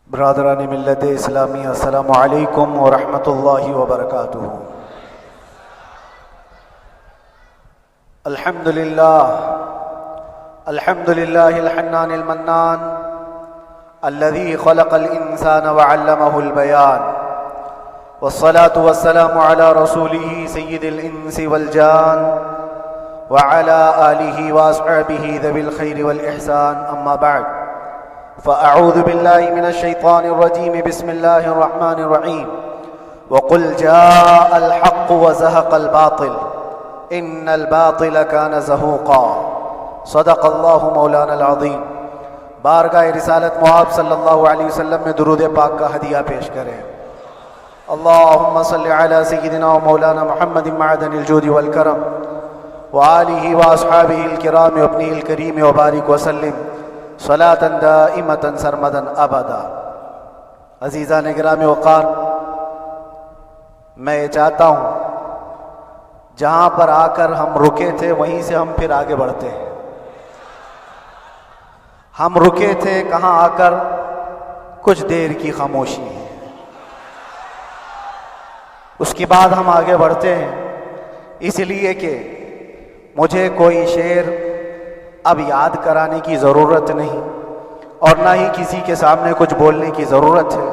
برادران ملت اسلامی، السلام علیکم ورحمۃ اللہ وبرکاتہ۔ الحمد للہ الحنان المنان الذي خلق الانسان وعلمه البيان، والصلاة والسلام على رسوله سید الانس والجان وعلى آلہ واصحابہ ذوی الخیر والاحسان، اما بعد فأعوذ بالله من الشيطان الرجيم، بسم الله الرحمن الرحيم، وقل جاء الحق وزهق الباطل إن الباطل كان زهوقا، صدق الله مولانا العظیم۔ بارگاہ رسالت معاب صلی اللہ علیہ وسلم میں درود پاک کا ہدیہ پیش کریں۔ اللہم صل علی سیدنا و مولانا محمد معدن الجود والکرم وآلہ واصحابہ الکرام وابنہ الکریم وبارک وسلم صلاۃ دائمۃ سرمدا ابدا۔ عزیزان گرامی وقار، میں یہ چاہتا ہوں جہاں پر آ کر ہم رکے تھے وہیں سے ہم پھر آگے بڑھتے ہیں۔ ہم رکے تھے کہاں آ کر؟ کچھ دیر کی خاموشی ہے، اس کے بعد ہم آگے بڑھتے ہیں، اس لیے کہ مجھے کوئی شعر اب یاد کرانے کی ضرورت نہیں اور نہ ہی کسی کے سامنے کچھ بولنے کی ضرورت ہے۔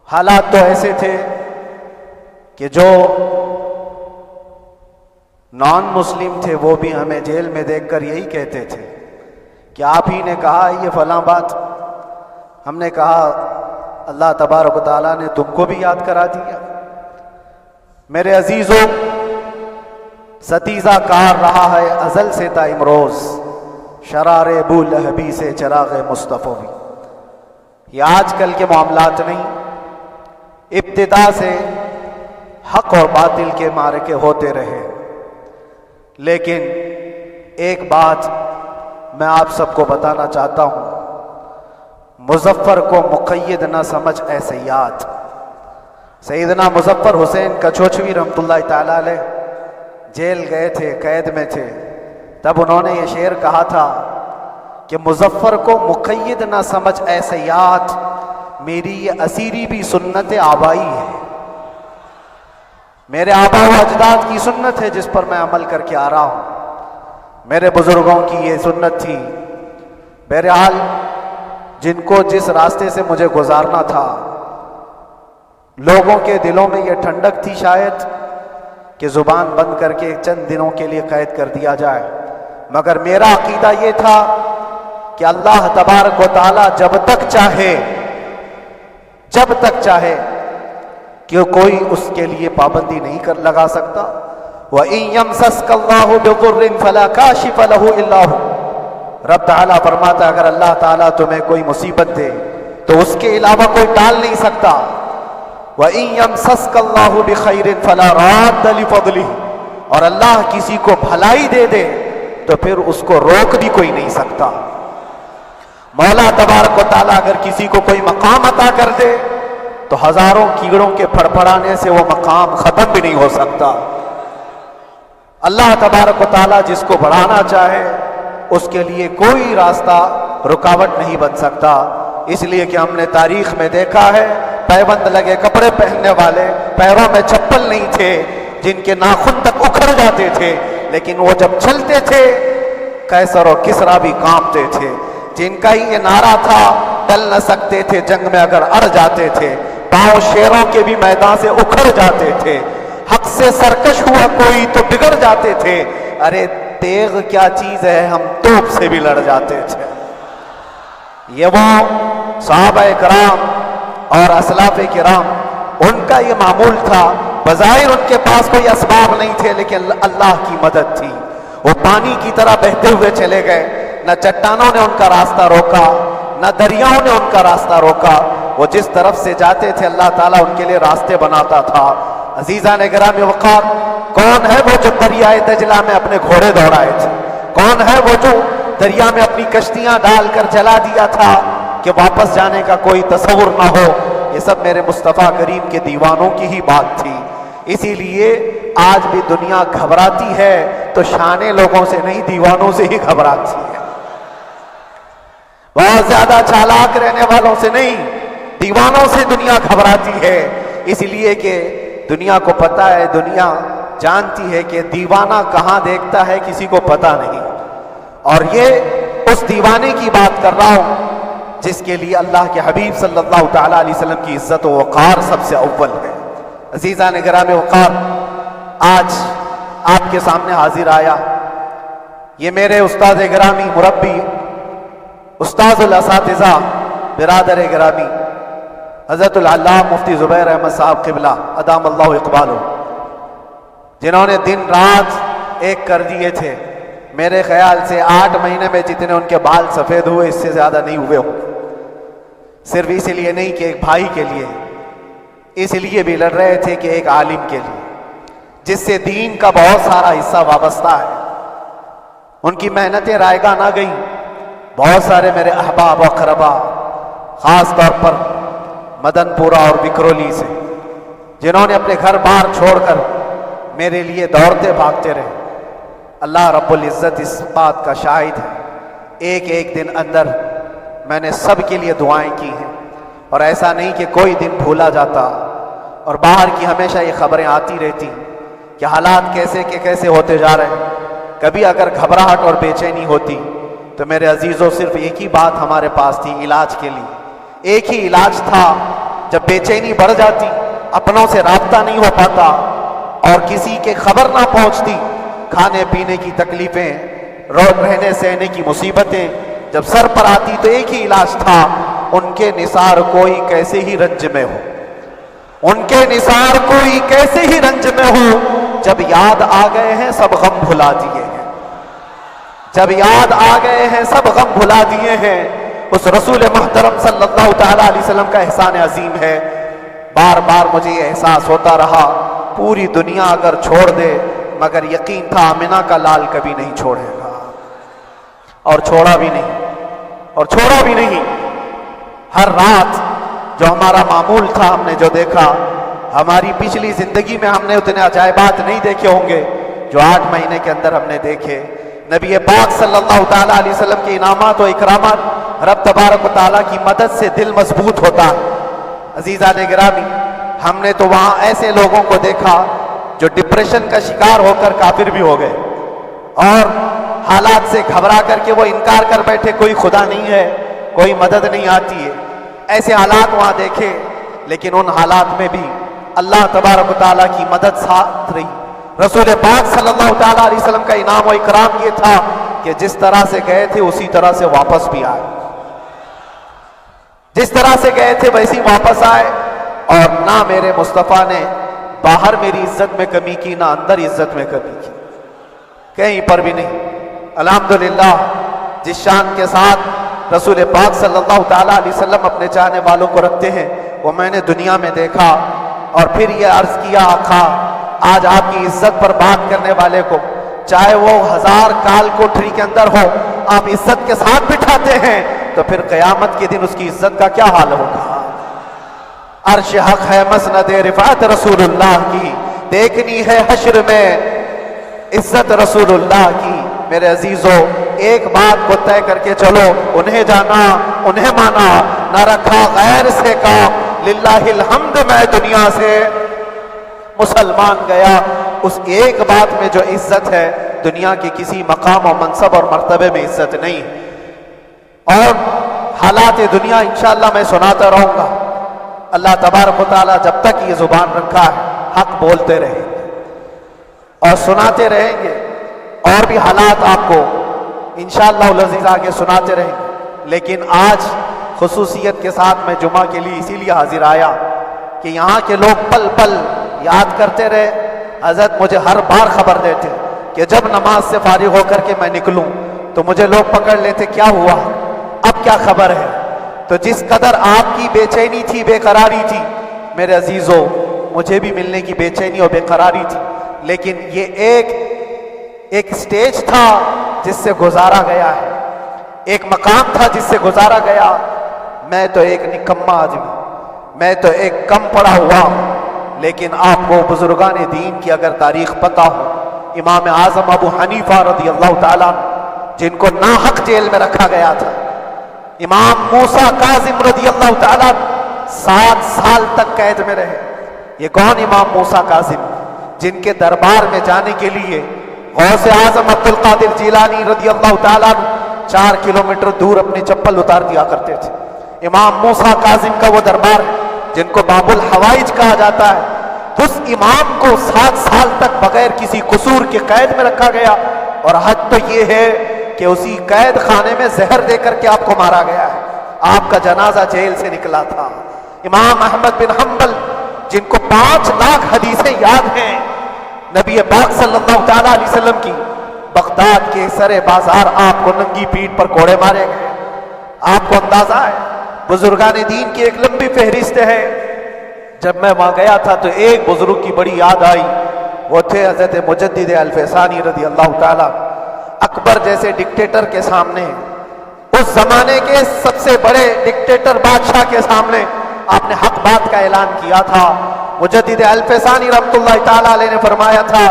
حالات تو ایسے تھے کہ جو نان مسلم تھے وہ بھی ہمیں جیل میں دیکھ کر یہی کہتے تھے کہ آپ ہی نے کہا یہ فلاں بات۔ ہم نے کہا اللہ تبارک و تعالیٰ نے تم کو بھی یاد کرا دیا۔ میرے عزیزوں، ستیزہ کار رہا ہے ازل سے تا امروز، شرار بو لہبی سے چراغ مصطفی بھی۔ یہ آج کل کے معاملات نہیں، ابتدا سے حق اور باطل کے معرکے ہوتے رہے، لیکن ایک بات میں آپ سب کو بتانا چاہتا ہوں، مظفر کو مقید نہ سمجھ اے سیاد۔ سیدنا مظفر حسین کچھوچھوی رحمۃ اللہ تعالی علیہ جیل گئے تھے، قید میں تھے، تب انہوں نے یہ شعر کہا تھا کہ مظفر کو مقید نہ سمجھ اے سیاد، میری یہ اسیری بھی سنت آبائی ہے، میرے آبا و اجداد کی سنت ہے جس پر میں عمل کر کے آ رہا ہوں، میرے بزرگوں کی یہ سنت تھی۔ بہرحال جن کو جس راستے سے مجھے گزارنا تھا، لوگوں کے دلوں میں یہ ٹھنڈک تھی شاید کہ زبان بند کر کے چند دنوں کے لیے قید کر دیا جائے، مگر میرا عقیدہ یہ تھا کہ اللہ تبارک و تعالی جب تک چاہے کہ کوئی اس کے لیے پابندی نہیں لگا سکتا۔ وَإِن يَمْسَسْكَ اللَّهُ بِضُرٍّ فَلَا كَاشِفَ لَهُ إِلَّا هُوَ، رب تعالیٰ فرماتا ہے اگر اللہ تعالیٰ تمہیں کوئی مصیبت دے تو اس کے علاوہ کوئی ٹال نہیں سکتا۔ وَإِن يَمْسَسْكَ اللَّهُ بِخَيْرٍ فَلَا رَادَّ لِفَضْلِهِ، اور اللہ کسی کو بھلائی دے دے تو پھر اس کو روک بھی کوئی نہیں سکتا۔ مولا تبارک و تعالیٰ اگر کسی کو کوئی مقام عطا کر دے تو ہزاروں کیڑوں کے پھڑپڑانے سے وہ مقام ختم بھی نہیں ہو سکتا۔ اللہ تبارک و تعالیٰ جس کو بڑھانا چاہے اس کے لیے کوئی راستہ رکاوٹ نہیں بن سکتا، اس لیے کہ ہم نے تاریخ میں دیکھا ہے پیبند لگے کپڑے پہننے والے، پیروں میں چپل نہیں تھے، جن کے ناخن تک اکھڑ جاتے تھے، لیکن وہ جب چلتے تھے قیصر اور کسریٰ بھی کانپتے تھے، جن کا ہی یہ نعرہ تھا ٹل نہ سکتے تھے جنگ میں اگر اڑ جاتے تھے، پاؤں شیروں کے بھی میدان سے اکھڑ جاتے تھے، حق سے سرکش ہوا کوئی تو بگڑ جاتے تھے، ارے تیغ کیا چیز ہے ہم توپ سے بھی لڑ جاتے تھے۔ یہ وہ صحابہ کرام اور اسلاف کرام، ان کا یہ معمول تھا، بظاہر ان کے پاس کوئی اسباب نہیں تھے لیکن اللہ کی مدد تھی، وہ پانی کی طرح بہتے ہوئے چلے گئے، نہ چٹانوں نے ان کا راستہ روکا، نہ دریاؤں نے ان کا راستہ روکا، وہ جس طرف سے جاتے تھے اللہ تعالیٰ ان کے لیے راستے بناتا تھا۔ عزیزان گرامی وقار، کون ہے وہ جو دریائے دجلہ میں اپنے گھوڑے دوڑائے تھے؟ کون ہے وہ جو دریا میں اپنی کشتیاں ڈال کر جلا دیا تھا کہ واپس جانے کا کوئی تصور نہ ہو؟ یہ سب میرے مصطفیٰ کریم کے دیوانوں کی ہی بات تھی۔ اسی لیے آج بھی دنیا گھبراتی ہے تو شانے لوگوں سے نہیں، دیوانوں سے ہی گھبراتی ہے۔ بہت زیادہ چالاک رہنے والوں سے نہیں، دیوانوں سے دنیا گھبراتی ہے، اس لیے کہ دنیا کو پتا ہے، دنیا جانتی ہے کہ دیوانہ کہاں دیکھتا ہے کسی کو پتا نہیں۔ اور یہ اس دیوانے کی بات کر رہا ہوں جس کے لیے اللہ کے حبیب صلی اللہ تعالیٰ علیہ وسلم کی عزت و وقار سب سے اول ہے۔ عزیزان گرامی وقار، آج آپ کے سامنے حاضر آیا، یہ میرے استاد گرامی، مربی، استاذ الاساتذہ، برادر گرامی حضرت العلامہ مفتی زبیر احمد صاحب قبلہ ادام اللہ اقبالہ، جنہوں نے دن رات ایک کر دیے تھے۔ میرے خیال سے 8 مہینے میں جتنے ان کے بال سفید ہوئے اس سے زیادہ نہیں ہوئے ہوں، صرف اس لیے نہیں کہ ایک بھائی کے لیے، اس لیے بھی لڑ رہے تھے کہ ایک عالم کے لیے جس سے دین کا بہت سارا حصہ وابستہ ہے۔ ان کی محنتیں رائگاں نہ گئیں۔ بہت سارے میرے احباب و اقربا، خاص طور پر مدن پورہ اور وکرولی سے، جنہوں نے اپنے گھر بار چھوڑ کر میرے لیے دوڑتے بھاگتے رہے، اللہ رب العزت اس بات کا شاہد ہے، ایک ایک دن اندر میں نے سب کے لیے دعائیں کی ہیں، اور ایسا نہیں کہ کوئی دن بھولا جاتا، اور باہر کی ہمیشہ یہ خبریں آتی رہتی کہ حالات کیسے کے کیسے ہوتے جا رہے ہیں۔ کبھی اگر گھبراہٹ اور بے چینی ہوتی تو میرے عزیزوں صرف ایک ہی بات ہمارے پاس تھی علاج کے لیے، ایک ہی علاج تھا۔ جب بے چینی بڑھ جاتی، اپنوں سے رابطہ نہیں ہو پاتا اور کسی کے خبر نہ پہنچتی، کھانے پینے کی تکلیفیں، رہنے سہنے کی مصیبتیں جب سر پر آتی تو ایک ہی علاج تھا، ان کے نثار کوئی کیسے ہی رنج میں ہو، ان کے نثار کوئی کیسے ہی رنج میں ہو، جب یاد آ گئے ہیں سب غم بھلا دیے ہیں، جب یاد آ گئے ہیں سب غم بھلا دیے ہیں۔ اس رسول محترم صلی اللہ تعالیٰ علیہ وسلم کا احسان عظیم ہے۔ بار بار مجھے یہ احساس ہوتا رہا، پوری دنیا اگر چھوڑ دے مگر یقین تھا آمنہ کا لال کبھی نہیں چھوڑے گا، اور چھوڑا بھی نہیں، اور چھوڑا بھی نہیں۔ ہر رات جو ہمارا معمول تھا، ہم نے جو دیکھا، ہماری پچھلی زندگی میں ہم نے اتنے عجائبات نہیں دیکھے ہوں گے جو 8 مہینے کے اندر ہم نے دیکھے۔ نبی پاک صلی اللہ تعالیٰ علیہ وسلم کے انعامات و اکرامات، رب تبارک و تعالیٰ کی مدد سے دل مضبوط ہوتا ہے۔ عزیزان گرامی، ہم نے تو وہاں ایسے لوگوں کو دیکھا جو ڈپریشن کا شکار ہو کر کافر بھی ہو گئے، اور حالات سے گھبرا کر کے وہ انکار کر بیٹھے، کوئی خدا نہیں ہے، کوئی مدد نہیں آتی ہے۔ ایسے حالات وہاں دیکھے، لیکن ان حالات میں بھی اللہ تبارک و تعالیٰ کی مدد ساتھ رہی۔ رسول پاک صلی اللہ تعالیٰ علیہ وسلم کا انعام و اکرام یہ تھا کہ جس طرح سے گئے تھے اسی طرح سے واپس بھی آئے، جس طرح سے گئے تھے ویسے واپس آئے، اور نہ میرے مصطفیٰ نے باہر میری عزت میں کمی کی، نہ اندر عزت میں کمی کی، کہیں پر بھی نہیں۔ الحمدللہ، جس شان کے ساتھ رسول پاک صلی اللہ تعالیٰ علیہ وسلم اپنے چاہنے والوں کو رکھتے ہیں، وہ میں نے دنیا میں دیکھا، اور پھر یہ عرض کیا آقا، آج آپ کی عزت پر بات کرنے والے کو چاہے وہ 1000 کال کوٹری کے اندر ہو، آپ عزت کے ساتھ بٹھاتے ہیں تو پھر قیامت کے دن اس کی عزت کا کیا حال ہوگا؟ عرش حق ہے مسند رفعت رسول اللہ کی، دیکھنی ہے حشر میں عزت رسول اللہ کی۔ میرے عزیزوں، ایک بات کو طے کر کے چلو، انہیں جانا، انہیں مانا، نہ رکھا غیر سے کام، للہ الحمد میں دنیا سے مسلمان گیا۔ اس ایک بات میں جو عزت ہے، دنیا کے کسی مقام و منصب اور مرتبے میں عزت نہیں۔ اور حالات دنیا انشاءاللہ میں سناتا رہوں گا۔ اللہ تبارک و تعالیٰ جب تک یہ زبان رکھا ہے، حق بولتے رہیں گے اور سناتے رہیں گے، اور بھی حالات آپ کو انشاءاللہ العزیز آگے سناتے رہیں گے۔ لیکن آج خصوصیت کے ساتھ میں جمعہ کے لیے اسی لیے حاضر آیا کہ یہاں کے لوگ پل پل یاد کرتے رہے۔ حضرت مجھے ہر بار خبر دیتے کہ جب نماز سے فارغ ہو کر کے میں نکلوں تو مجھے لوگ پکڑ لیتے، کیا ہوا، اب کیا خبر ہے؟ تو جس قدر آپ کی بے چینی تھی، بے قراری تھی، میرے عزیزوں، مجھے بھی ملنے کی بے چینی اور بے قراری تھی، لیکن یہ ایک سٹیج تھا جس سے گزارا گیا ہے، ایک مقام تھا جس سے گزارا گیا۔ میں تو ایک نکما آدمی، میں تو ایک کم پڑا ہوا، لیکن آپ کو بزرگان دین کی اگر تاریخ پتہ ہو، امام اعظم ابو حنیفہ رضی اللہ تعالیٰ، جن کو ناحق جیل میں رکھا گیا تھا، امام موسیٰ کاظم رضی اللہ تعالیٰ 7 سال تک قید میں رہے۔ یہ کون امام موسیٰ کاظم؟ جن کے دربار میں جانے کے لیے غوث اعظم عبد القادر جیلانی رضی اللہ تعالیٰ 4 کلومیٹر دور اپنی چپل اتار دیا کرتے تھے۔ امام موسیٰ کاظم کا وہ دربار جن کو باب الحوائج کہا جاتا ہے، اس امام کو 7 سال تک بغیر کسی قصور کے قید میں رکھا گیا، اور حد تو یہ ہے کہ اسی قید خانے میں زہر دے کر کے آپ کو مارا گیا ہے۔ آپ کا جنازہ جیل سے نکلا تھا۔ امام احمد بن حنبل جن کو 5 لاکھ حدیثیں یاد ہیں نبی پاک صلی اللہ تعالیٰ علیہ وسلم کی، بغداد کے سرے بازار آپ کو ننگی پیٹھ پر کوڑے مارے گئے۔ آپ کو اندازہ ہے بزرگان دین کی ایک لمبی فہرست ہے۔ جب میں وہاں گیا تھا تو ایک بزرگ کی بڑی یاد آئی، وہ تھے حضرت مجدد الفیسانی رضی اللہ تعالیٰ۔ اکبر جیسے ڈکٹیٹر کے سامنے، اس زمانے کے سب سے بڑے ڈکٹیٹر بادشاہ کے سامنے آپ نے حق بات کا اعلان کیا تھا۔ مجدد الفیسانی رحمۃ اللہ تعالیٰ علیہ نے فرمایا تھا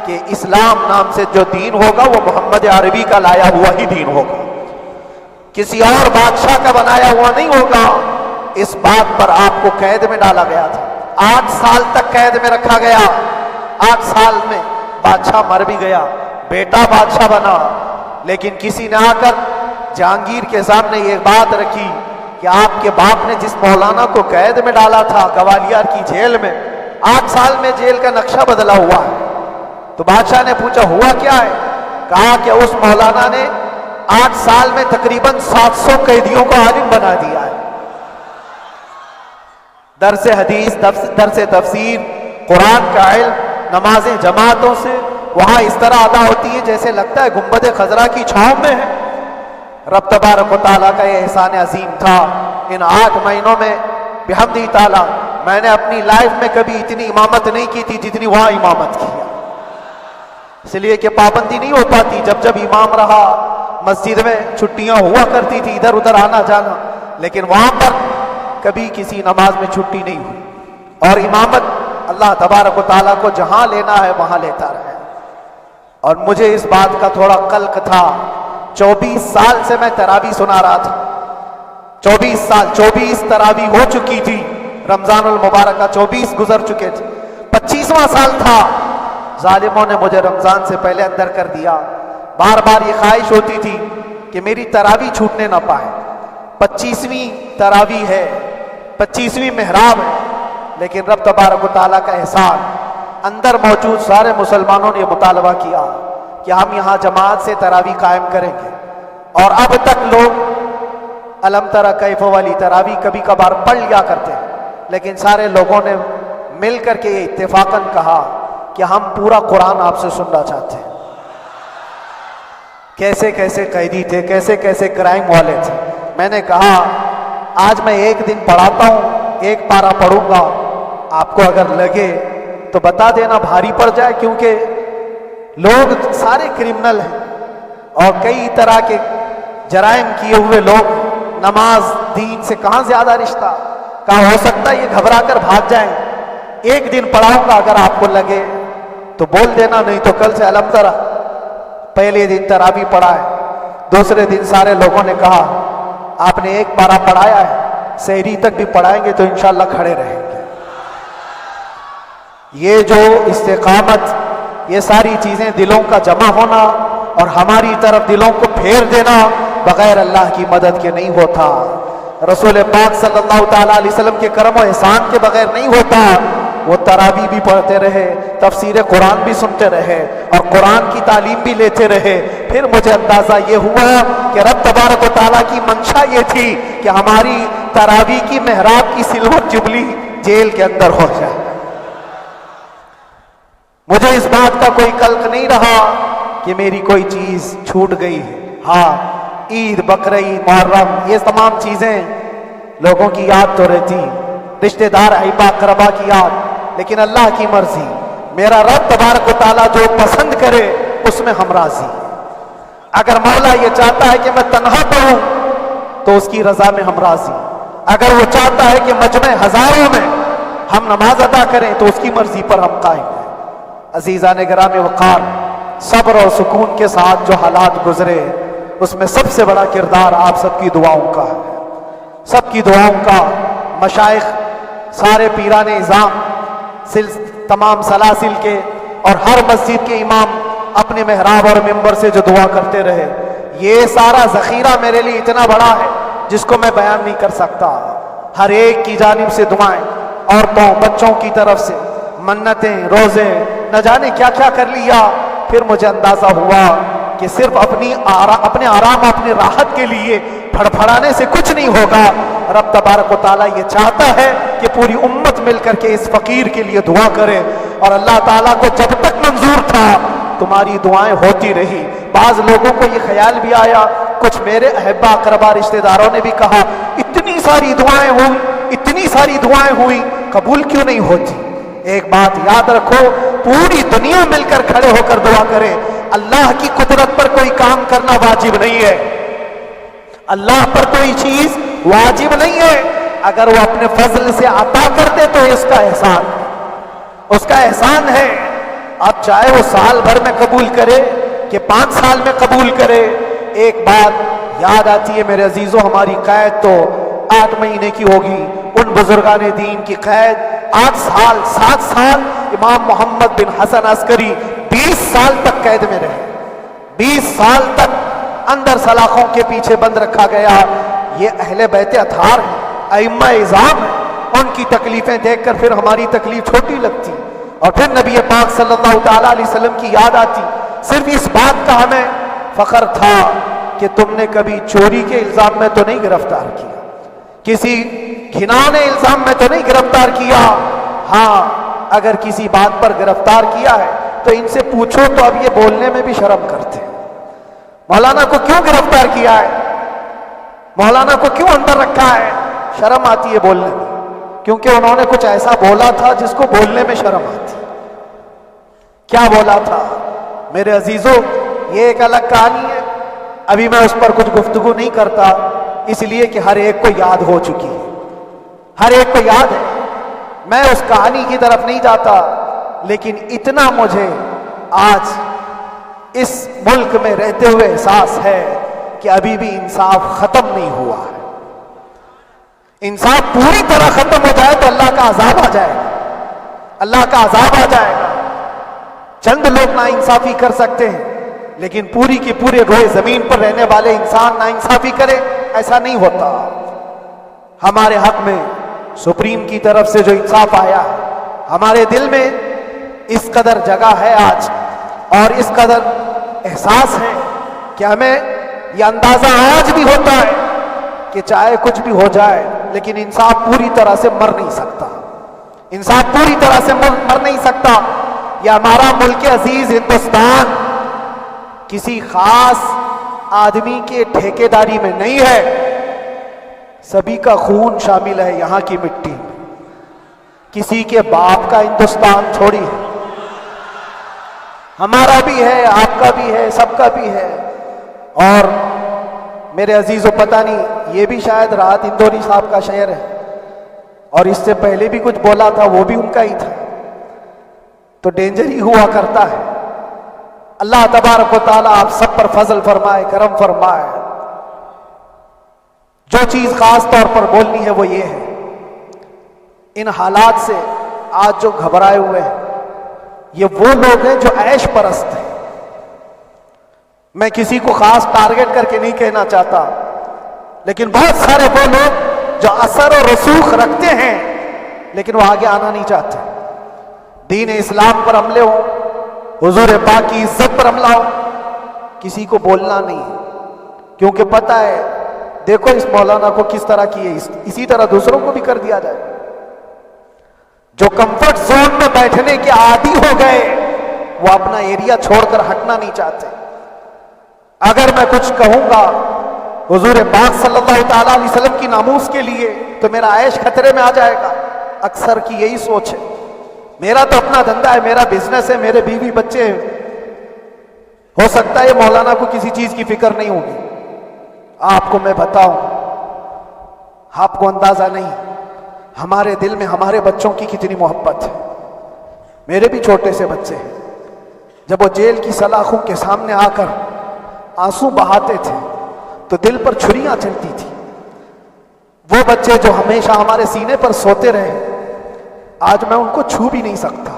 کہ اسلام نام سے جو دین ہوگا وہ محمد عربی کا لایا ہوا ہی دین ہوگا، کسی اور بادشاہ کا بنایا ہوا نہیں ہوگا۔ اس بات پر آپ کو قید میں ڈالا گیا تھا، 8 سال تک قید میں رکھا گیا۔ 8 سال میں بادشاہ مر بھی گیا، بیٹا بادشاہ بنا، لیکن کسی نے آ کر جہانگیر کے سامنے یہ بات رکھی کہ آپ کے باپ نے جس مولانا کو قید میں ڈالا تھا گوالیار کی جیل میں، 8 سال میں جیل کا نقشہ بدلا ہوا ہے۔ تو بادشاہ نے پوچھا ہوا کیا ہے؟ کہا کہ اس مولانا نے 8 سال میں تقریباً 700 قیدیوں کو عالم بنا دیا ہے۔ درس حدیث، درس تفسیر، قرآن کا علم، نمازیں جماعتوں سے وہاں اس طرح ادا ہوتی ہے جیسے لگتا ہے گنبد خضرا کی چھاؤں میں ہے۔ رب تبارک و تعالیٰ کا یہ احسان عظیم تھا۔ ان 8 مہینوں میں بحمدہ تعالیٰ میں نے اپنی لائف میں کبھی اتنی امامت نہیں کی تھی جتنی وہاں امامت کی، اس لیے کہ پابندی نہیں ہو پاتی۔ جب جب امام رہا مسجد میں چھٹیاں ہوا کرتی تھی، ادھر ادھر آنا جانا، لیکن وہاں پر کبھی کسی نماز میں چھٹی نہیں ہوئی۔ اور امامت اللہ تبارک و تعالیٰ کو جہاں لینا ہے وہاں لیتا رہے۔ اور مجھے اس بات کا تھوڑا قلق تھا، 24 سال سے میں تراویح سنا رہا تھا، 24 سال، 24 تراویح ہو چکی تھی، رمضان المبارک کا 24 گزر چکے تھے، 25واں سال تھا۔ ظالموں نے مجھے رمضان سے پہلے اندر کر دیا۔ بار بار یہ خواہش ہوتی تھی کہ میری تراویح چھوٹنے نہ پائے۔ 25ویں تراویح ہے، 25ویں محراب ہے، لیکن رب تبارک و تعالیٰ کا احسان، اندر موجود سارے مسلمانوں نے یہ مطالبہ کیا کہ ہم یہاں جماعت سے تراویح قائم کریں گے۔ اور اب تک لوگ الم تری کیف والی تراویح کبھی کبھار پڑھ لیا کرتے ہیں، لیکن سارے لوگوں نے مل کر کے یہ اتفاقاً کہا کہ ہم پورا قرآن آپ سے سننا چاہتے ہیں۔ کیسے کیسے قیدی تھے، کیسے کیسے کرائم والے تھے۔ میں نے کہا آج میں ایک دن پڑھاتا ہوں، ایک پارہ پڑھوں گا، آپ کو اگر لگے تو بتا دینا، بھاری پڑ جائے، کیونکہ لوگ سارے کرمنل ہیں اور کئی طرح کے جرائم کیے ہوئے لوگ، نماز دین سے کہاں زیادہ رشتہ۔ کہا ہو سکتا ہے یہ گھبرا کر بھاگ جائیں، ایک دن پڑھاؤں گا، اگر آپ کو لگے تو بول دینا، نہیں تو کل سے الم تری۔ پہلے دن تراویح پڑھا ہے، دوسرے دن سارے لوگوں نے کہا آپ نے ایک پارہ پڑھایا ہے، سحری تک بھی پڑھائیں گے تو انشاءاللہ کھڑے رہیں گے۔ یہ جو استقامت، یہ ساری چیزیں دلوں کا جمع ہونا اور ہماری طرف دلوں کو پھیر دینا بغیر اللہ کی مدد کے نہیں ہوتا، رسول پاک صلی اللہ تعالیٰ علیہ وسلم کے کرم و احسان کے بغیر نہیں ہوتا۔ وہ تراویح بھی پڑھتے رہے، تفسیر قرآن بھی سنتے رہے اور قرآن کی تعلیم بھی لیتے رہے۔ پھر مجھے اندازہ یہ ہوا کہ رب تبارک و تعالیٰ کی منشا یہ تھی کہ ہماری تراویح کی محراب کی سلور جبلی جیل کے اندر ہو جائے۔ مجھے اس بات کا کوئی قلق نہیں رہا کہ میری کوئی چیز چھوٹ گئی ہے۔ ہاں، عید، بقرعید، محرم، یہ تمام چیزیں لوگوں کی یاد تو رہتی، رشتہ دار، احباب، اقربا کی یاد، لیکن اللہ کی مرضی، میرا رب تبارک و تعالیٰ جو پسند کرے اس میں ہم راضی۔ اگر مولا یہ چاہتا ہے کہ میں تنہا پڑھوں تو اس کی رضا میں ہم راضی، اگر وہ چاہتا ہے کہ مجمع ہزاروں میں ہم نماز ادا کریں تو اس کی مرضی پر ہم قائم ہیں۔ عزیزان گرامی وقار، صبر اور سکون کے ساتھ جو حالات گزرے اس میں سب سے بڑا کردار آپ سب کی دعاؤں کا ہے، سب کی دعاؤں کا۔ مشائخ، سارے پیران اعظام، تمام سلاسل کے اور ہر مسجد کے امام اپنے محراب اور منبر سے جو دعا کرتے رہے، یہ سارا ذخیرہ میرے لیے اتنا بڑا ہے جس کو میں بیان نہیں کر سکتا۔ ہر ایک کی جانب سے دعائیں، عورتوں بچوں کی طرف سے منتیں، روزے، نہ جانے کیا کیا کر لیا۔ پھر مجھے اندازہ ہوا کہ صرف اپنے آرام، اپنی راحت کے لیے پھڑپھڑانے سے کچھ نہیں ہوگا۔ رب تبارک و تعالیٰ یہ چاہتا ہے کہ پوری امت مل کر کے اس فقیر کے لیے دعا کرے، اور اللہ تعالیٰ کو جب تک منظور تھا تمہاری دعائیں ہوتی رہی۔ بعض لوگوں کو یہ خیال بھی آیا، کچھ میرے احبا اقربا رشتہ داروں نے بھی کہا اتنی ساری دعائیں ہوئی، اتنی ساری دعائیں ہوئی، قبول کیوں نہیں ہوتی؟ ایک بات یاد رکھو، پوری دنیا مل کر کھڑے ہو کر دعا کرے، اللہ کی قدرت پر کوئی کام کرنا واجب نہیں ہے، اللہ پر کوئی چیز واجب نہیں ہے۔ اگر وہ اپنے فضل سے عطا کر دے تو اس کا احسان، اس کا احسان ہے۔ اب چاہے وہ سال بھر میں قبول کرے کہ 5 سال میں قبول کرے، ایک بات یاد آتی ہے میرے عزیزوں، ہماری قید تو 8 مہینے کی ہوگی، ان بزرگان دین کی قید 8 سال 7 سال۔ امام محمد بن حسن عسکری 20 سال تک قید میں رہے، 20 سال تک اندر سلاخوں کے پیچھے بند رکھا گیا۔ یہ اہل بیت اطہار ہیں، ائمہ اعظام ہیں، ان کی تکلیفیں دیکھ کر پھر ہماری تکلیف چھوٹی لگتی، اور پھر نبی پاک صلی اللہ تعالیٰ علیہ وسلم کی یاد آتی۔ صرف اس بات کا ہمیں فخر تھا کہ تم نے کبھی چوری کے الزام میں تو نہیں گرفتار کیا، کسی گھناؤنے الزام میں تو نہیں گرفتار کیا، ہاں اگر کسی بات پر گرفتار کیا ہے تو ان سے پوچھو تو اب یہ بولنے میں بھی شرم کرتے ہیں۔ مولانا کو کیوں گرفتار کیا ہے، مولانا کو کیوں اندر رکھا ہے، شرم آتی ہے بولنے میں، کیونکہ انہوں نے کچھ ایسا بولا تھا جس کو بولنے میں شرم آتی۔ کیا بولا تھا میرے عزیزوں، یہ ایک الگ کہانی ہے، ابھی میں اس پر کچھ گفتگو نہیں کرتا، اس لیے کہ ہر ایک کو یاد ہو چکی ہے، ہر ایک کو یاد ہے، میں اس کہانی کی طرف نہیں جاتا، لیکن اتنا مجھے آج اس ملک میں رہتے ہوئے احساس ہے کہ ابھی بھی انصاف ختم نہیں ہوا ہے۔ انصاف پوری طرح ختم ہو جائے تو اللہ کا عذاب آ جائے گا، اللہ کا عذاب آ جائے گا۔ چند لوگ نا انصافی کر سکتے ہیں، لیکن پوری کی پورے روئے زمین پر رہنے والے انسان نا انصافی کرے، ایسا نہیں ہوتا۔ ہمارے حق میں سپریم کی طرف سے جو انصاف آیا ہے، ہمارے دل میں اس قدر جگہ ہے آج، اور اس قدر احساس ہے کہ ہمیں یہ اندازہ آج بھی ہوتا ہے کہ چاہے کچھ بھی ہو جائے لیکن انصاف پوری طرح سے مر نہیں سکتا، انصاف پوری طرح سے مر نہیں سکتا۔ یہ ہمارا ملک عزیز ہندوستان کسی خاص آدمی کے ٹھیکیداری میں نہیں ہے، سبھی کا خون شامل ہے یہاں کی مٹی میں، کسی کے باپ کا ہندوستان تھوڑی ہے، ہمارا بھی ہے، آپ کا بھی ہے، سب کا بھی ہے۔ اور میرے عزیزوں پتہ نہیں، یہ بھی شاید راحت اندوری صاحب کا شعر ہے، اور اس سے پہلے بھی کچھ بولا تھا، وہ بھی ان کا ہی تھا، تو ڈینجر ہی ہوا کرتا ہے۔ اللہ تبارک و تعالیٰ آپ سب پر فضل فرمائے، کرم فرمائے۔ جو چیز خاص طور پر بولنی ہے وہ یہ ہے، ان حالات سے آج جو گھبرائے ہوئے ہیں یہ وہ لوگ ہیں جو عیش پرست ہیں۔ میں کسی کو خاص ٹارگٹ کر کے نہیں کہنا چاہتا، لیکن بہت سارے وہ لوگ جو اثر و رسوخ رکھتے ہیں لیکن وہ آگے آنا نہیں چاہتے، دین اسلام پر حملے ہوں، حضور پاک کی عزت پر حملہ ہو، کسی کو بولنا نہیں، کیونکہ پتہ ہے دیکھو اس مولانا کو کس طرح کیے، اسی طرح دوسروں کو بھی کر دیا جائے۔ جو کمفرٹ زون میں بیٹھنے کے عادی ہو گئے وہ اپنا ایریا چھوڑ کر ہٹنا نہیں چاہتے۔ اگر میں کچھ کہوں گا حضور پاک صلی اللہ تعالیٰ علیہ وسلم کی ناموس کے لیے تو میرا عیش خطرے میں آ جائے گا، اکثر کی یہی سوچ ہے۔ میرا تو اپنا دھندا ہے، میرا بزنس ہے، میرے بیوی بچے ہیں، ہو سکتا ہے مولانا کو کسی چیز کی فکر نہیں ہوگی۔ آپ کو میں بتاؤں، آپ کو اندازہ نہیں ہمارے دل میں ہمارے بچوں کی کتنی محبت ہے۔ میرے بھی چھوٹے سے بچے ہیں، جب وہ جیل کی سلاخوں کے سامنے آ کر آنسو بہاتے تھے تو دل پر چھریاں چلتی تھی. وہ بچے جو ہمیشہ ہمارے سینے پر سوتے رہے آج میں ان کو چھو بھی نہیں سکتا.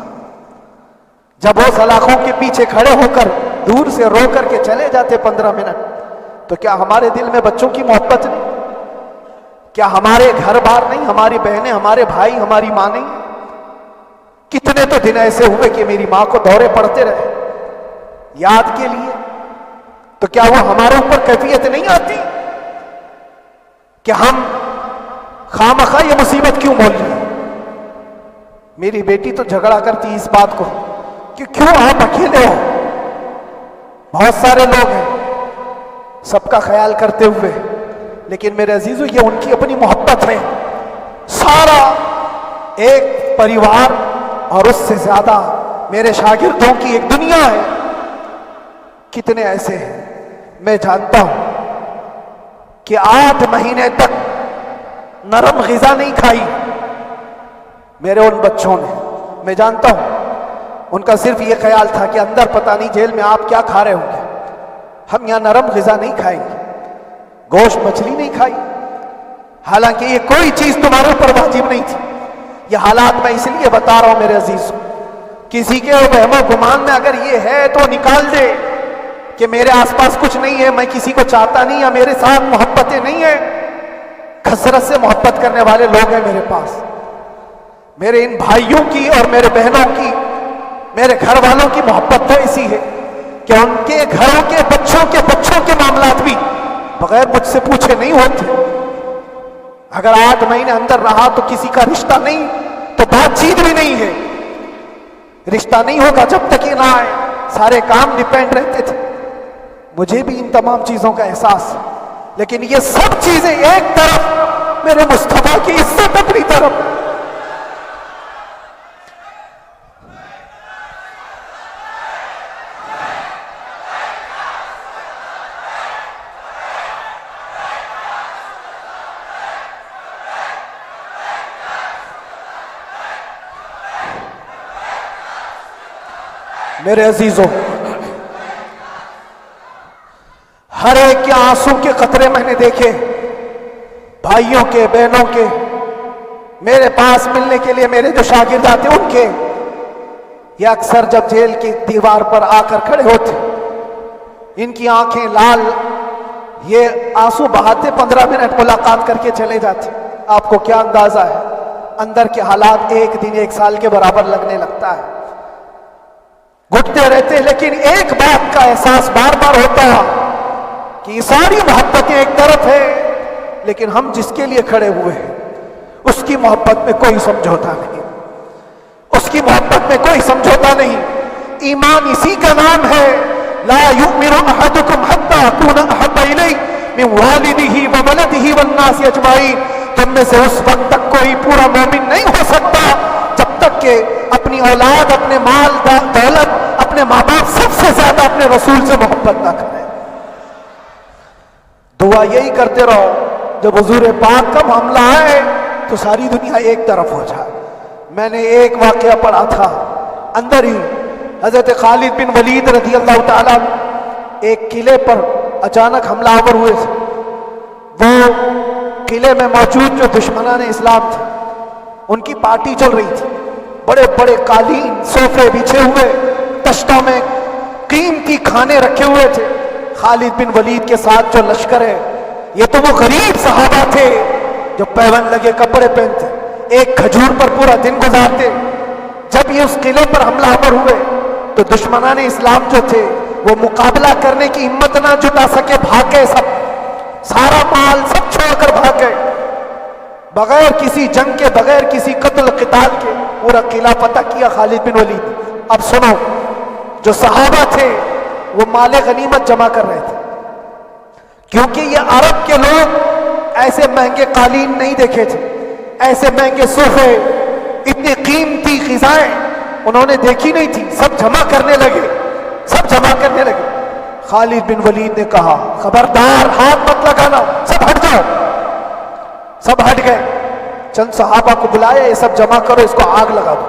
جب وہ سلاخوں کے پیچھے کھڑے ہو کر دور سے رو کر کے چلے جاتے 15 منٹ تو کیا ہمارے دل میں بچوں کی محبت نہیں؟ کیا ہمارے گھر بار نہیں، ہماری بہنیں، ہمارے بھائی، ہماری ماں نہیں؟ کتنے تو دن ایسے ہوئے کہ میری ماں کو دورے پڑتے رہے یاد کے لیے. تو کیا وہ ہمارے اوپر کیفیت نہیں آتی کہ ہم خامخواہ یہ مصیبت کیوں مول رہے ہیں؟ میری بیٹی تو جھگڑا کرتی اس بات کو کہ کیوں آپ اکیلے ہو، بہت سارے لوگ ہیں سب کا خیال کرتے ہوئے. لیکن میرے عزیزو یہ ان کی اپنی محبت ہے، سارا ایک پریوار اور اس سے زیادہ میرے شاگردوں کی ایک دنیا ہے. کتنے ایسے ہیں میں جانتا ہوں کہ 8 مہینے تک نرم غذا نہیں کھائی میرے ان بچوں نے. میں جانتا ہوں ان کا صرف یہ خیال تھا کہ اندر پتہ نہیں جیل میں آپ کیا کھا رہے ہوں گے، ہم یہاں نرم غذا نہیں کھائیں گے، گوشت مچھلی نہیں کھائی. حالانکہ یہ کوئی چیز تمہارے اوپر واجب نہیں تھی. یہ حالات میں اس لیے بتا رہا ہوں میرے عزیز، کسی کے وہم و گمان میں اگر یہ ہے تو نکال دے کہ میرے آس پاس کچھ نہیں ہے، میں کسی کو چاہتا نہیں یا میرے ساتھ محبتیں نہیں ہیں. کثرت سے محبت کرنے والے لوگ ہیں میرے پاس. میرے ان بھائیوں کی اور میرے بہنوں کی، میرے گھر والوں کی محبت تو ایسی ہے کہ ان کے گھروں کے بچوں کے معاملات بھی بغیر مجھ سے پوچھے نہیں ہوتے. اگر 8 مہینے اندر رہا تو کسی کا رشتہ نہیں تو بات چیت بھی نہیں ہے. رشتہ نہیں ہوگا جب تک یہ نہ آئے. سارے کام ڈیپینڈ رہتے تھے. مجھے بھی ان تمام چیزوں کا احساس ہے، لیکن یہ سب چیزیں ایک طرف، میرے مصطفیٰ کی عزت اپنی طرف. میرے عزیزوں، ہر ایک کے آنسو کے قطرے میں نے دیکھے، بھائیوں کے، بہنوں کے. میرے پاس ملنے کے لیے میرے جو شاگرد آتے ان کے، یہ اکثر جب جیل کی دیوار پر آ کر کھڑے ہوتے ان کی آنکھیں لال، یہ آنسو بہاتے 15 منٹ ملاقات کر کے چلے جاتے. آپ کو کیا اندازہ ہے اندر کے حالات ایک دن 1 سال کے برابر لگنے لگتا ہے. گھٹتے رہتے، لیکن ایک بات کا احساس بار بار ہوتا ہے کہ یہ ساری محبتیں ایک طرف ہے، لیکن ہم جس کے لیے کھڑے ہوئے ہیں اس کی محبت میں کوئی سمجھوتا نہیں، اس کی محبت میں کوئی سمجھوتا نہیں. ایمان اسی کا نام ہے، لا یؤمن احدکم حتی اکون احب الیہ من والدہ وولدہ والناس اجمعین. تم میں سے اس وقت تک کوئی پورا مومن نہیں ہو سکتا جب تک کہ اپنی اولاد، اپنے مال دولت، اپنے ماں باپ، سب سے زیادہ اپنے رسول سے محبت نہ کرے. دعا یہی کرتے رہو جب حضور پاک کا معاملہ آئے تو ساری دنیا ایک طرف ہو جائے. میں نے ایک واقعہ پڑھا تھا اندر ہی، حضرت خالد بن ولید رضی اللہ تعالیٰ ایک قلعے پر اچانک حملہ آور ہوئے تھے. وہ قلعے میں موجود جو دشمنان اسلام تھے ان کی پارٹی چل رہی تھی. بڑے بڑے قالین، صوفے بچھے ہوئے، تشتوں میں قیمتی کھانے رکھے ہوئے تھے. خالد بن ولید کے ساتھ جو لشکر ہے یہ تو وہ غریب صحابہ تھے جو پیون لگے کپڑے پہنتے، ایک کھجور پر پورا دن گزارتے. جب یہ اس قلعے پر حملہ آور ہوئے تو دشمنان اسلام جو تھے وہ مقابلہ کرنے کی ہمت نہ جٹا سکے، بھاگ گئے. سب سارا مال سب چھوڑ کر بھاگ گئے، بغیر کسی جنگ کے، بغیر کسی قتل قتال کے. پورا قلعہ فتح کیا خالد بن ولید. اب سنو، جو صحابہ تھے وہ مال غنیمت جمع کر رہے تھے، کیونکہ یہ عرب کے لوگ ایسے مہنگے قالین نہیں دیکھے تھے، ایسے مہنگے صوفے، اتنی قیمتی غذائیں انہوں نے دیکھی نہیں تھی. سب جمع کرنے لگے، سب جمع کرنے لگے. خالد بن ولید نے کہا خبردار ہاتھ مت لگانا، سب ہٹ جاؤ. سب ہٹ گئے. چند صحابہ کو بلایا، یہ سب جمع کرو، اس کو آگ لگا دو.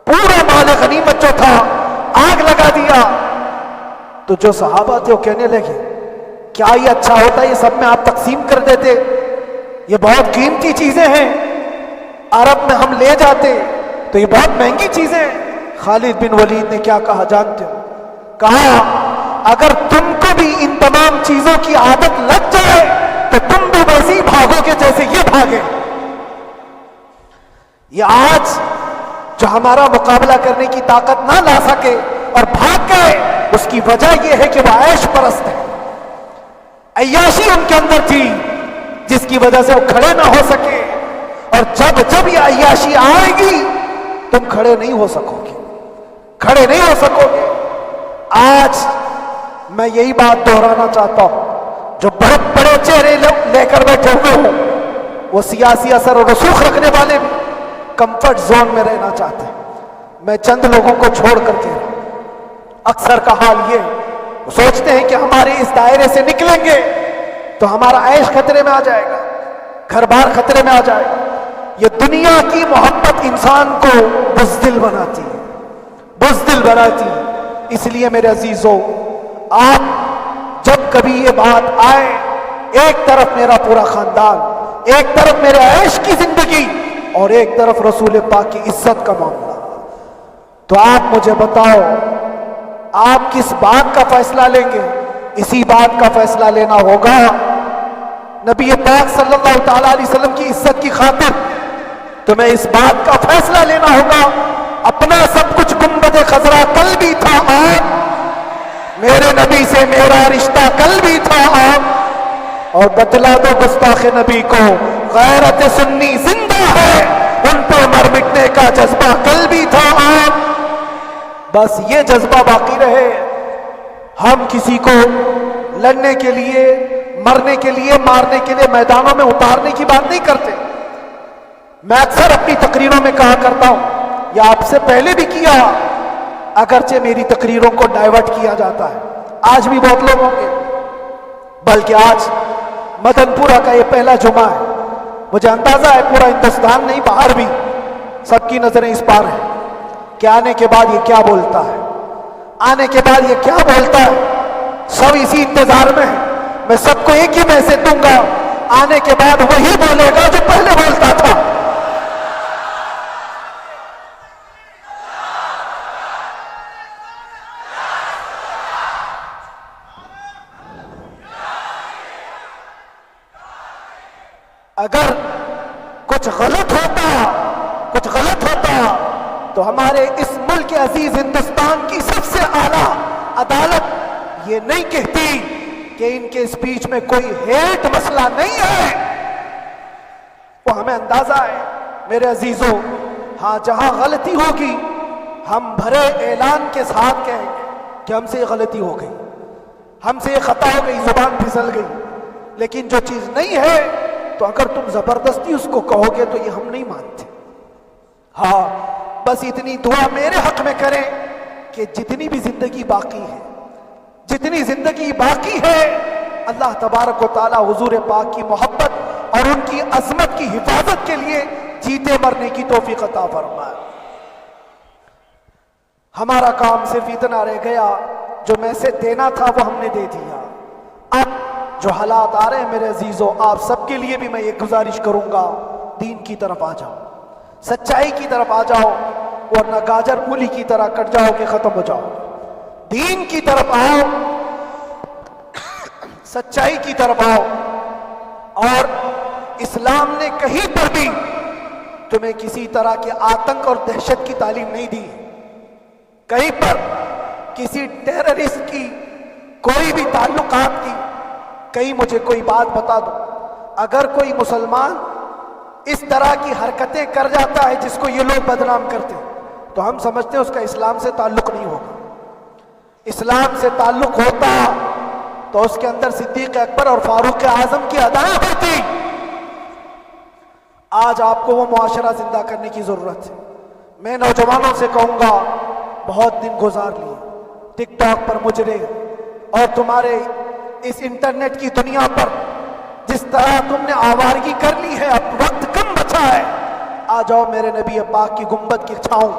پورا مال غنیمت جو تھا آگ لگا دیا. تو جو صحابہ تھے وہ کہنے لگے کیا یہ اچھا ہوتا ہے یہ سب میں آپ تقسیم کر دیتے، یہ بہت قیمتی چیزیں ہیں، عرب میں ہم لے جاتے تو یہ بہت مہنگی چیزیں ہیں۔ خالد بن ولید نے کیا کہا جانتے ہو؟ کہا اگر تم کو بھی ان تمام چیزوں کی عادت لگ جائے تو تم بھی ویسے ہی بھاگو گے جیسے یہ بھاگے۔ یہ آج جو ہمارا مقابلہ کرنے کی طاقت نہ لا سکے اور بھاگ گئے، اس کی وجہ یہ ہے کہ وہ عیش پرست ہے، عیاشی ان کے اندر تھی جس کی وجہ سے وہ کھڑے نہ ہو سکے، اور جب یہ عیاشی آئے گی تم کھڑے نہیں ہو سکو گے، کھڑے نہیں ہو سکو گے۔ آج میں یہی بات دہرانا چاہتا ہوں، جو بہت بڑے چہرے لے کر بیٹھے ہوئے ہوں وہ سیاسی اثر و رسوخ رکھنے والے بھی کمفرٹ زون میں رہنا چاہتے ہیں، میں چند لوگوں کو چھوڑ کر کے اکثر کا حال یہ وہ سوچتے ہیں کہ ہمارے اس دائرے سے نکلیں گے تو ہمارا عیش خطرے میں آ جائے گا، گھر بار خطرے میں آ جائے گا۔ یہ دنیا کی محبت انسان کو بزدل بناتی ہے، بزدل بناتی ہے۔ اس لیے میرے عزیزو، آپ جب کبھی یہ بات آئے، ایک طرف میرا پورا خاندان، ایک طرف میرے عیش کی زندگی اور ایک طرف رسول پاک کی عزت کا معاملہ، تو آپ مجھے بتاؤ آپ کس بات کا فیصلہ لیں گے؟ اسی بات کا فیصلہ لینا ہوگا نبی پاک صلی اللہ تعالی علیہ وسلم کی عزت کی خاطر تمہیں اس بات کا فیصلہ لینا ہوگا۔ اپنا سب کچھ گنبد خضرا کل بھی تھا آپ، میرے نبی سے میرا رشتہ کل بھی تھا آپ، اور بتلا دو گستاخ نبی کو غیرت سنی زندہ ہے، ان پہ مر مٹنے کا جذبہ کل بھی تھا آپ۔ بس یہ جذبہ باقی رہے، ہم کسی کو لڑنے کے لیے، مرنے کے لیے، مارنے کے لیے میدانوں میں اتارنے کی بات نہیں کرتے۔ میں اکثر اپنی تقریروں میں کہا کرتا ہوں، یا آپ سے پہلے بھی کیا، اگرچہ میری تقریروں کو ڈائیورٹ کیا جاتا ہے، آج بھی بہت لوگ ہوں گے، بلکہ آج مدن پورہ کا یہ پہلا جمعہ ہے، مجھے اندازہ ہے پورا ہندوستان نہیں باہر بھی سب کی نظریں اس پار ہیں کہ آنے کے بعد یہ کیا بولتا ہے، آنے کے بعد یہ کیا بولتا ہے۔ سب اسی انتظار میں ہے، میں سب کو ایک ہی میسج دوں گا، آنے کے بعد وہی بولے گا جو پہلے بولتا تھا۔ اگر کچھ غلط ہوتا تو ہمارے اس ملک عزیز ہندوستان کی سب سے اعلیٰ عدالت یہ نہیں کہتی کہ ان کے اسپیچ میں کوئی ہیٹ مسئلہ نہیں ہے، وہ ہمیں اندازہ ہے میرے عزیزوں۔ ہاں جہاں غلطی ہوگی ہم بھرے اعلان کے ساتھ کہیں گے کہ ہم سے یہ غلطی ہو گئی، ہم سے یہ خطا ہو گئی، زبان پھسل گئی، لیکن جو چیز نہیں ہے تو اگر تم زبردستی اس کو کہو گے تو یہ ہم نہیں مانتے۔ ہاں بس اتنی دعا میرے حق میں کریں کہ جتنی بھی زندگی باقی ہے، جتنی زندگی باقی ہے، اللہ تبارک و تعالی حضور پاک کی محبت اور ان کی عظمت کی حفاظت کے لیے جیتے مرنے کی توفیق عطا فرمائے۔ ہمارا کام صرف اتنا رہ گیا، جو میسج دینا تھا وہ ہم نے دے دیا۔ اب جو حالات آ رہے ہیں میرے عزیزوں، آپ سب کے لیے بھی میں یہ گزارش کروں گا، دین کی طرف آ جاؤ، سچائی کی طرف آ جاؤ، ورنہ گاجر مولی کی طرح کٹ جاؤ کہ ختم ہو جاؤ۔ دین کی طرف آؤ، سچائی کی طرف آؤ، اور اسلام نے کہیں پر بھی تمہیں کسی طرح کے آتنک اور دہشت کی تعلیم نہیں دی، کہیں پر کسی ٹیررسٹ کی کوئی بھی تعلقات کی۔ کہیں مجھے کوئی بات بتا دو، اگر کوئی مسلمان اس طرح کی حرکتیں کر جاتا ہے جس کو یہ لوگ بدنام کرتے ہیں، تو ہم سمجھتے ہیں اس کا اسلام سے تعلق نہیں ہوگا۔ اسلام سے تعلق ہوتا تو اس کے اندر صدیق اکبر اور فاروق اعظم کی ادائیں ہوتی۔ آج آپ کو وہ معاشرہ زندہ کرنے کی ضرورت ہے۔ میں نوجوانوں سے کہوں گا، بہت دن گزار لیے ٹک ٹاک پر مجرے، اور تمہارے اس انٹرنیٹ کی دنیا پر جس طرح تم نے آوارگی کر لی ہے، اب وقت کم بچا ہے۔ آ جاؤ میرے نبی پاک کی گنبد کی چھاؤں،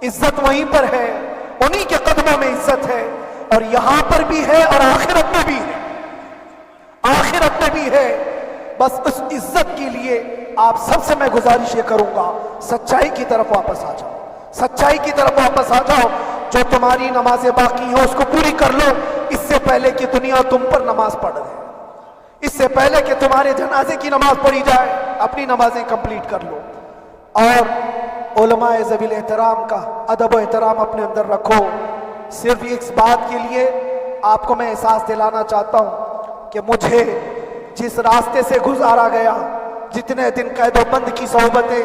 عزت وہیں پر ہے، انہی کے قدموں میں عزت ہے۔ اور یہاں پر بھی ہے اور آخرت میں بھی ہے، آخرت میں بھی ہے۔ بس اس عزت کے لیے آپ سب سے میں گزارش یہ کروں گا، سچائی کی طرف واپس آ جاؤ، سچائی کی طرف واپس آ جاؤ۔ جو تمہاری نمازیں باقی ہیں اس کو پوری کر لو، اس سے پہلے کہ دنیا تم پر نماز پڑھ دے، اس سے پہلے کہ تمہارے جنازے کی نماز پڑھی جائے، اپنی نمازیں کمپلیٹ کر لو۔ اور علماء ذوی الاحترام کا ادب و احترام اپنے اندر رکھو۔ صرف اس بات کے لیے آپ کو میں احساس دلانا چاہتا ہوں کہ مجھے جس راستے سے گزارا گیا، جتنے دن قید و بند کی صحبتیں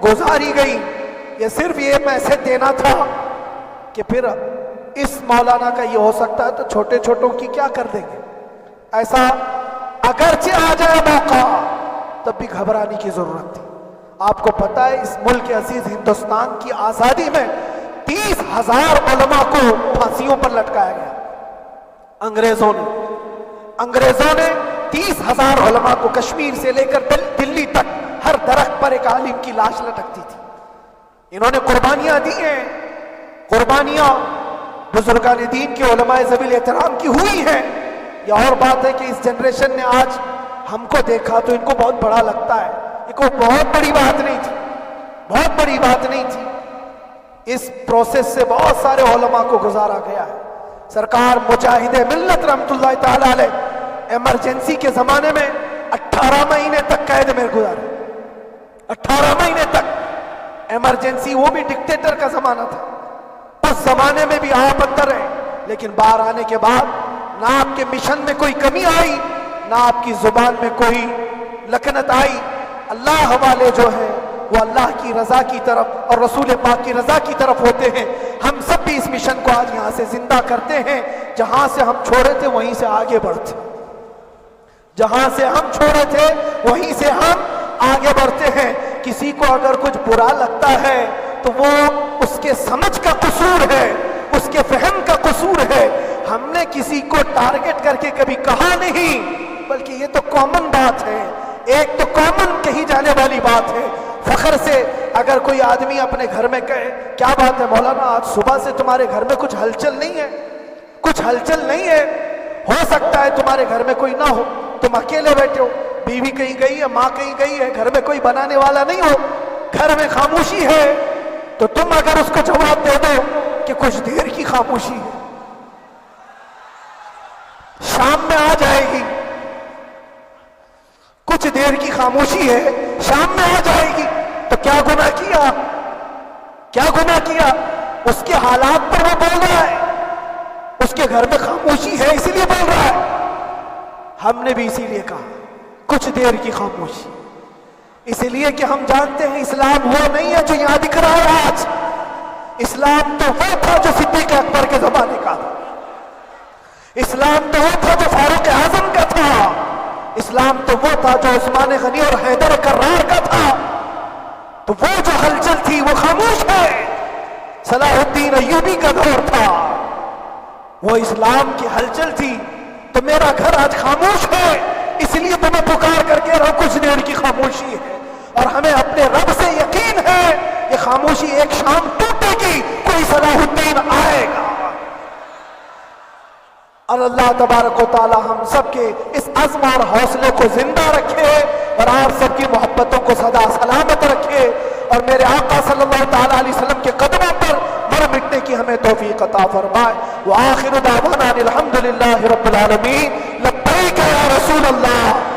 گزاری گئی، یہ صرف یہ میسج دینا تھا کہ پھر اس مولانا کا یہ ہو سکتا ہے تو چھوٹے چھوٹوں کی کیا کر دیں گے۔ ایسا اگرچہ آ جائے موقع تب بھی گھبرانے کی ضرورت تھی۔ آپ کو پتا ہے اس ملک عزیز ہندوستان کی آزادی میں 30,000 علماء کو پھانسیوں پر لٹکایا گیا۔ انگریزوں نے 30,000 علماء کو کشمیر سے لے کر دلی تک ہر درخت پر ایک عالم کی لاش لٹکتی تھی۔ انہوں نے قربانیاں دی ہیں، قربانیاں بزرگان دین کے علماء ذوی الاحترام کی ہوئی ہیں۔ یہ اور بات ہے کہ اس جنریشن نے آج ہم کو دیکھا تو ان کو بہت بڑا لگتا ہے، یہ کوئی بہت بڑی بات نہیں تھی، بہت بڑی بات نہیں تھی۔ اس پروسیس سے بہت سارے علماء کو گزارا گیا ہے۔ سرکار مجاہد ملت رحمت اللہ تعالی علیہ ایمرجنسی کے زمانے میں 18 مہینے تک قید میں گزارے، 18 مہینے تک ایمرجنسی، وہ بھی ڈکٹیٹر کا زمانہ تھا۔ اس زمانے میں بھی آپ اندر رہے، لیکن باہر آنے کے بعد نہ آپ کے مشن میں کوئی کمی آئی، نہ آپ کی زبان میں کوئی لکنت آئی۔ اللہ والے جو ہیں وہ اللہ کی رضا کی طرف اور رسول پاک کی رضا کی طرف ہوتے ہیں۔ ہم سب بھی اس مشن کو آج یہاں سے زندہ کرتے ہیں، جہاں سے ہم چھوڑے تھے وہیں سے آگے بڑھتے، جہاں سے ہم چھوڑے تھے وہیں سے ہم آگے بڑھتے ہیں۔ کسی کو اگر کچھ برا لگتا ہے تو وہ اس کے سمجھ کا قصور ہے، اس کے فہم کا قصور ہے۔ ہم نے کسی کو ٹارگٹ کر کے کبھی کہا نہیں، بلکہ یہ تو کامن بات ہے، ایک تو کامن کہی جانے والی بات ہے۔ فخر سے اگر کوئی آدمی اپنے گھر میں کہے کیا بات ہے مولانا آج صبح سے تمہارے گھر میں کچھ ہلچل نہیں ہے، کچھ ہلچل نہیں ہے، ہو سکتا ہے تمہارے گھر میں کوئی نہ ہو، تم اکیلے بیٹھے ہو، بیوی کہیں گئی ہے، ماں کہیں گئی ہے، گھر میں کوئی بنانے والا نہیں ہو، گھر میں خاموشی ہے، تو تم اگر اس کو جواب دے دو کہ کچھ دیر کی خاموشی ہے، شام میں آ جائے گی، کچھ دیر کی خاموشی ہے، شام میں آ جائے گی، تو کیا گناہ کیا، کیا گناہ کیا؟ اس کے حالات پر وہ بول رہا ہے، اس کے گھر میں خاموشی ہے اسی لیے بول رہا ہے۔ ہم نے بھی اسی لیے کہا کچھ دیر کی خاموشی، اس لیے کہ ہم جانتے ہیں اسلام وہ نہیں ہے جو یہاں دکھ رہا ہے آج، اسلام تو وہ تھا جو صدیق اکبر کے زمانے کا تھا، اسلام تو وہ تھا جو فاروق اعظم کا تھا، اسلام تو وہ تھا جو عثمان غنی اور حیدر کرار کا تھا۔ تو وہ جو ہلچل تھی وہ خاموش ہے، صلاح الدین ایوبی کا دور تھا، وہ اسلام کی ہلچل تھی۔ تو میرا گھر آج خاموش ہے، اس لیے تمہیں پکار کر کے رہو کچھ دیر کی خاموشی ہے، اور ہمیں اپنے رب سے یقین ہے یہ خاموشی ایک شام ٹوٹے گی، کوئی صلاح الدین آئے گا۔ اور اللہ تبارک و تعالی ہم سب کے اس عزم اور حوصلے کو زندہ رکھے، اور آپ سب کی محبتوں کو سدا سلامت رکھے، اور میرے آقا صلی اللہ تعالی علیہ وسلم کے قدموں پر مر مٹنے کی ہمیں توفیق عطا فرمائے۔ وآخر دعوانا الحمدللہ رب العالمین۔ لبیک یا رسول اللہ۔